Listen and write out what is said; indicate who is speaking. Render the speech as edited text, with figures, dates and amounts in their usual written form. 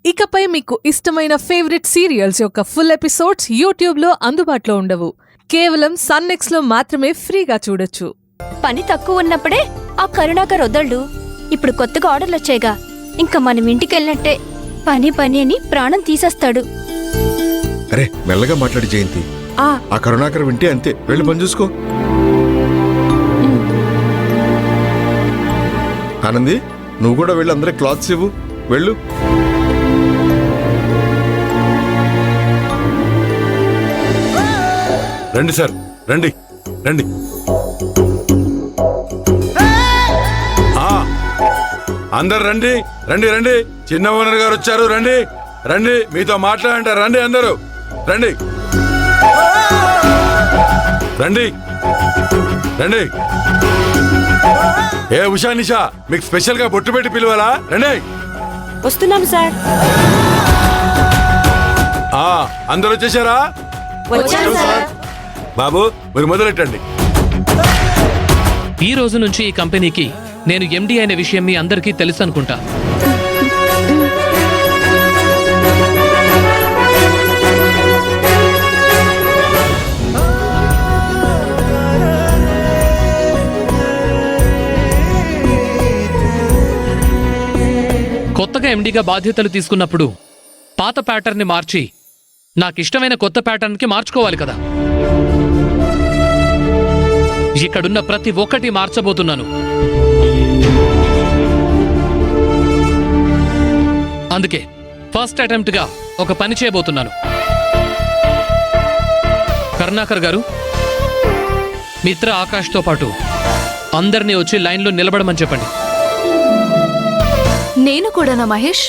Speaker 1: ఇకపై మీకు ఇష్టమైన ఫేవరెట్ సీరియల్స్ యొక్క ఫుల్ ఎపిసోడ్స్ యూట్యూబ్లో అందుబాటులో ఉండవు. కేవలం సన్నెక్స్లో మాత్రమే ఫ్రీగా చూడొచ్చు.
Speaker 2: పని తక్కువ ఉన్నప్పుడే ఆ కరుణాకర్ వదళ్ళు. ఇప్పుడు కొత్తగా ఆర్డర్లు వచ్చాయిగా, ఇంకా మనం ఇంటికెళ్ళినట్టే. పని పని అని ప్రాణం తీసేస్తాడు.
Speaker 3: అరే మెల్లగా మాట్లాడి జయంతి. ఆ కరుణాకర్ వింటే అంతే. వెళ్ళి పని చూసుకో. ఆనంది, నువ్వు కూడా వెళ్ళి అందరే క్లాత్స్ ఇవ్వు. వెళ్ళు.
Speaker 4: రండి సార్, రండి రండి. అందరు రండి రండి రండి. చిన్న ఓనర్ గారు వచ్చారు. రండి రండి, మీతో మాట్లాడంటారు. రండి అందరూ రండి రండి రండి. ఏ ఉషా నిషా, మీకు స్పెషల్ గా బొట్టు పెట్టి పిలవాలా? రండి.
Speaker 2: వస్తున్నాం సార్.
Speaker 4: అందరు వచ్చేసారా? బాబు మీరు మొదలెట్టండి.
Speaker 5: ఈ రోజు నుంచి ఈ కంపెనీకి నేను ఎండి అయిన విషయం మీ అందరికీ తెలుసు అనుకుంటా. కొత్తగా ఎండిగా బాధ్యతలు తీసుకున్నప్పుడు పాత ప్యాటర్న్ని మార్చి నాకిష్టమైన కొత్త ప్యాటర్న్కి మార్చుకోవాలి కదా. ఇక్కడున్న ప్రతి ఒక్కటి మార్చబోతున్నాను. అందుకే ఫస్ట్ అటెంప్ట్ గా ఒక పని చేయబోతున్నాను. కరుణాకర్ గారు, మిత్ర ఆకాష్తో పాటు అందరినీ వచ్చి లైన్లో నిలబడమని చెప్పండి.
Speaker 6: నేను కూడానా మహేష్?